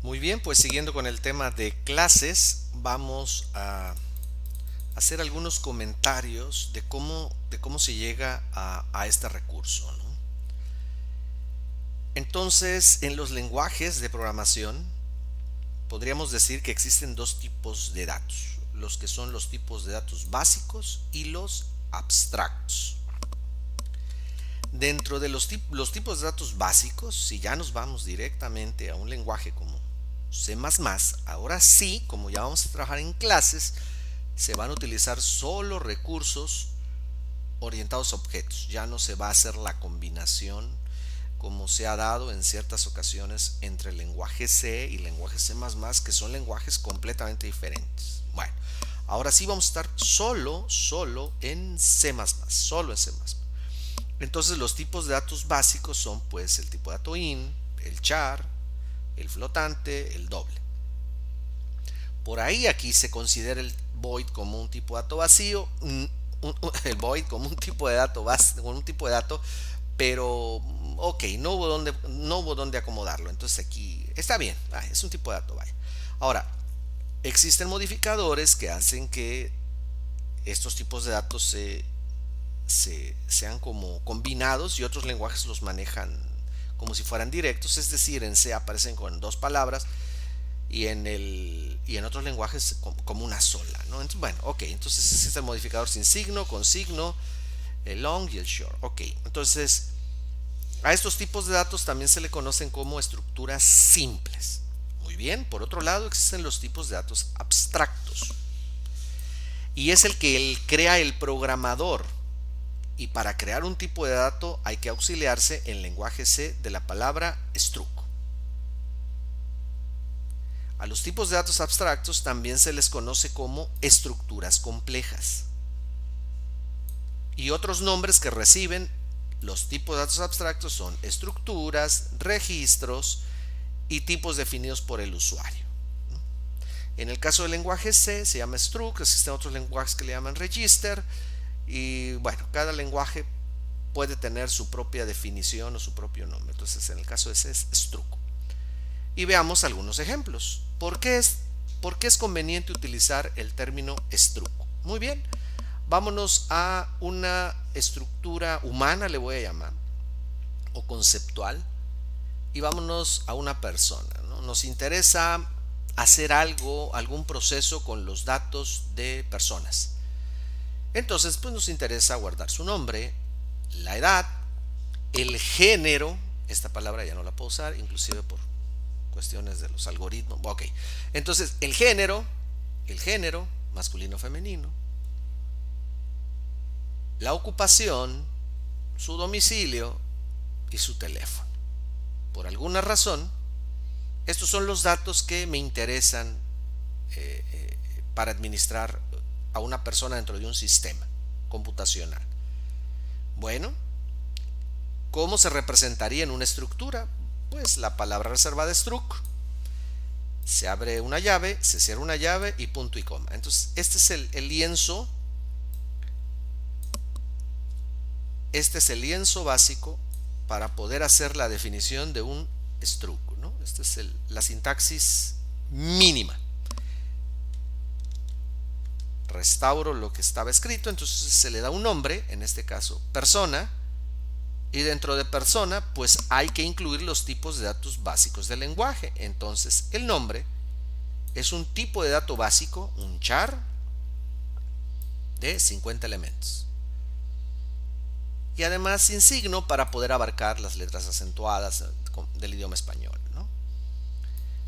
Muy bien, pues siguiendo con el tema de clases, vamos a hacer algunos comentarios de cómo se llega a este recurso, ¿no? Entonces, en los lenguajes de programación, podríamos decir que existen dos tipos de datos, los que son los tipos de datos básicos y los abstractos. Dentro de los tipos de datos básicos, si ya nos vamos directamente a un lenguaje como C++, ahora sí, como ya vamos a trabajar en clases, se van a utilizar solo recursos orientados a objetos. Ya no se va a hacer la combinación como se ha dado en ciertas ocasiones entre el lenguaje C y el lenguaje C++, que son lenguajes completamente diferentes. Bueno, ahora sí vamos a estar solo en C++, solo en C++. Entonces los tipos de datos básicos son pues el tipo de dato in, el char, el flotante, el doble. Por ahí aquí se considera el void como un tipo de dato vacío, el void como un tipo de dato pero ok, no hubo donde acomodarlo. Entonces aquí está bien, es un tipo de dato, vaya. Ahora, existen modificadores que hacen que estos tipos de datos sean como combinados y otros lenguajes los manejan como si fueran directos, es decir, en C aparecen con dos palabras y en otros lenguajes como una sola, ¿no? Entonces, bueno, ok, entonces existe el modificador sin signo, con signo, el long y el short. Ok, entonces a estos tipos de datos también se le conocen como estructuras simples. Muy bien, por otro lado existen los tipos de datos abstractos y es el que crea el programador. Y para crear un tipo de dato hay que auxiliarse en lenguaje C de la palabra struct. A los tipos de datos abstractos también se les conoce como estructuras complejas. Y otros nombres que reciben los tipos de datos abstractos son estructuras, registros y tipos definidos por el usuario. En el caso del lenguaje C se llama struct, existen otros lenguajes que le llaman register y bueno, cada lenguaje puede tener su propia definición o su propio nombre. Entonces en el caso de C es struct. Y veamos algunos ejemplos. ¿Por qué es conveniente utilizar el término struct? Muy bien, vámonos a una estructura humana, le voy a llamar, o conceptual, y vámonos a una persona, ¿no? Nos interesa hacer algún proceso con los datos de personas. Entonces, pues nos interesa guardar su nombre, la edad, el género. Esta palabra ya no la puedo usar, inclusive por cuestiones de los algoritmos. Ok, entonces el género masculino o femenino, la ocupación, su domicilio y su teléfono. Por alguna razón, estos son los datos que me interesan para administrar a una persona dentro de un sistema computacional. Bueno, ¿cómo se representaría en una estructura? Pues la palabra reservada struct, se abre una llave, se cierra una llave y punto y coma. Entonces este es el lienzo, básico para poder hacer la definición de un struct, ¿no? Esta es la sintaxis mínima. Restauro lo que estaba escrito, entonces se le da un nombre, en este caso persona, y dentro de persona pues hay que incluir los tipos de datos básicos del lenguaje. Entonces el nombre es un tipo de dato básico, un char de 50 elementos y además sin signo para poder abarcar las letras acentuadas del idioma español, ¿no?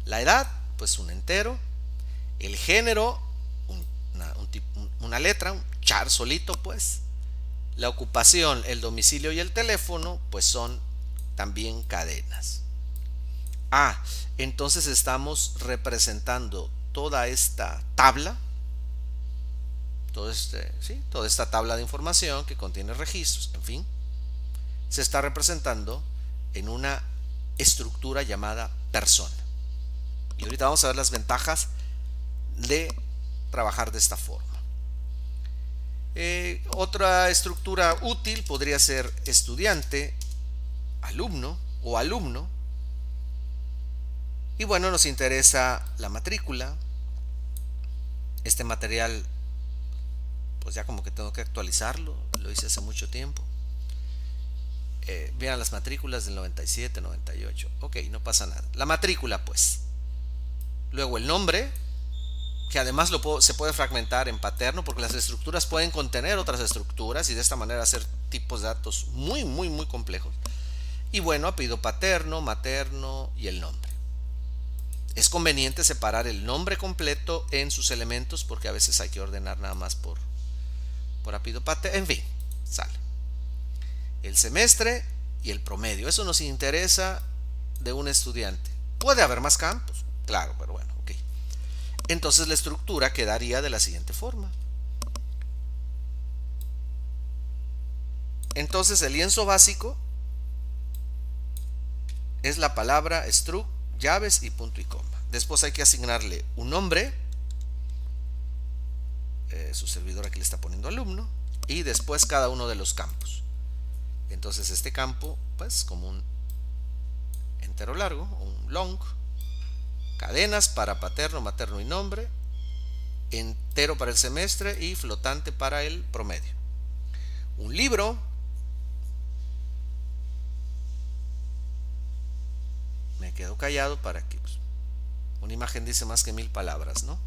La edad, pues un entero. El género, una letra, un char solito, pues. La ocupación, el domicilio y el teléfono, pues son también cadenas. Entonces estamos representando toda esta tabla, toda esta tabla de información que contiene registros, en fin, se está representando en una estructura llamada persona. Y ahorita vamos a ver las ventajas de trabajar de esta forma. Otra estructura útil podría ser estudiante, alumno o alumno. Y bueno, nos interesa la matrícula. Este material, pues ya como que tengo que actualizarlo, lo hice hace mucho tiempo. Vean las matrículas del 97, 98. Ok, no pasa nada. La matrícula, pues. Luego el nombre, que además se puede fragmentar en paterno, porque las estructuras pueden contener otras estructuras y de esta manera hacer tipos de datos muy, muy, muy complejos. Y bueno, apellido paterno, materno y el nombre. Es conveniente separar el nombre completo en sus elementos porque a veces hay que ordenar nada más por apellido paterno. En fin, sale. El semestre y el promedio. Eso nos interesa de un estudiante. Puede haber más campos, claro, pero bueno, ok. Entonces la estructura quedaría de la siguiente forma. Entonces el lienzo básico es la palabra struct, llaves y punto y coma. Después hay que asignarle un nombre. Su servidor aquí le está poniendo alumno. Y después cada uno de los campos. Entonces este campo, pues como un entero largo, un long. Cadenas para paterno, materno y nombre. Entero para el semestre y flotante para el promedio. Un libro. Me quedo callado para que pues, una imagen dice más que 1000 palabras, ¿no?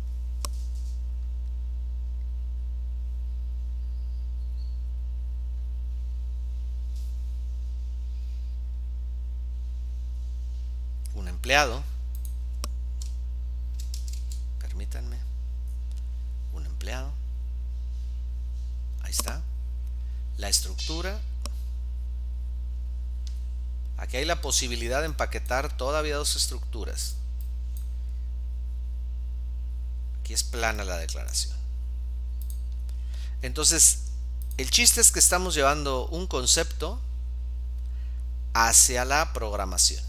Un empleado. Permítanme. Un empleado. Ahí está. La estructura. Aquí hay la posibilidad de empaquetar todavía dos estructuras. Aquí es plana la declaración. Entonces, el chiste es que estamos llevando un concepto hacia la programación.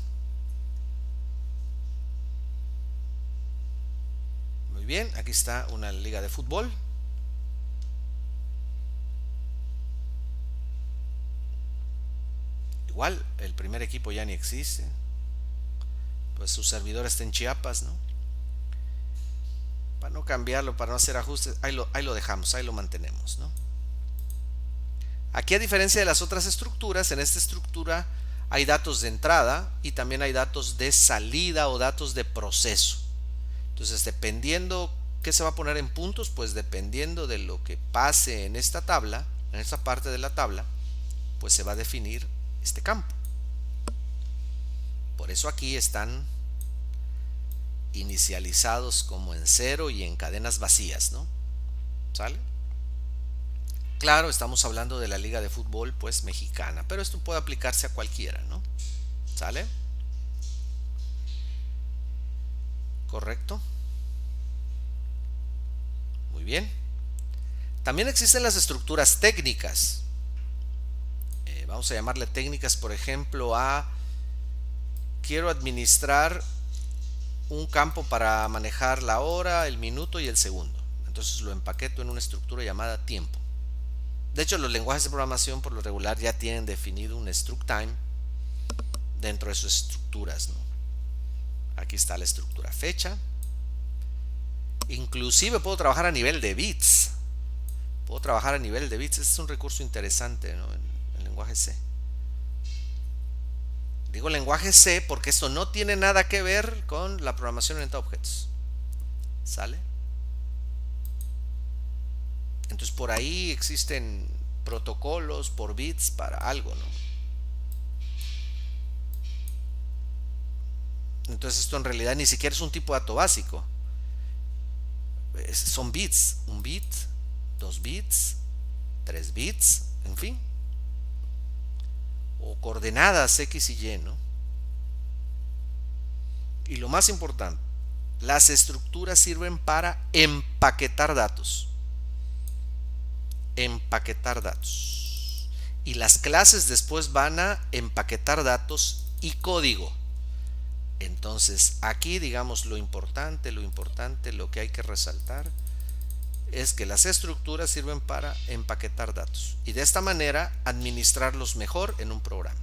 Muy bien, aquí está una liga de fútbol. Igual, el primer equipo ya ni existe. Pues su servidor está en Chiapas, ¿no? Para no cambiarlo, para no hacer ajustes, ahí lo dejamos, ahí lo mantenemos, ¿no? Aquí, a diferencia de las otras estructuras, en esta estructura hay datos de entrada y también hay datos de salida o datos de proceso. Entonces, dependiendo qué se va a poner en puntos, pues dependiendo de lo que pase en esta tabla, en esta parte de la tabla, pues se va a definir este campo. Por eso aquí están inicializados como en 0 y en cadenas vacías, ¿no? ¿Sale? Claro, estamos hablando de la liga de fútbol pues mexicana, pero esto puede aplicarse a cualquiera, ¿no? ¿Sale? ¿Correcto? Muy bien. También existen las estructuras técnicas. Vamos a llamarle técnicas, por ejemplo, a quiero administrar un campo para manejar la hora, el minuto y el segundo. Entonces lo empaqueto en una estructura llamada tiempo. De hecho, los lenguajes de programación por lo regular ya tienen definido un struct time dentro de sus estructuras, ¿no? Aquí está la estructura fecha. Inclusive puedo trabajar a nivel de bits. Puedo trabajar a nivel de bits. Este es un recurso interesante, ¿no? En lenguaje C. Digo lenguaje C porque esto no tiene nada que ver con la programación orientada a objetos. ¿Sale? Entonces por ahí existen protocolos por bits para algo, ¿no? Entonces esto en realidad ni siquiera es un tipo de dato básico. Son bits. Un bit, 2 bits, 3 bits, en fin. O coordenadas X y Y, ¿no? Y lo más importante, las estructuras sirven para empaquetar datos. Empaquetar datos. Y las clases después van a empaquetar datos y código. Entonces aquí digamos lo importante, lo que hay que resaltar es que las estructuras sirven para empaquetar datos y de esta manera administrarlos mejor en un programa.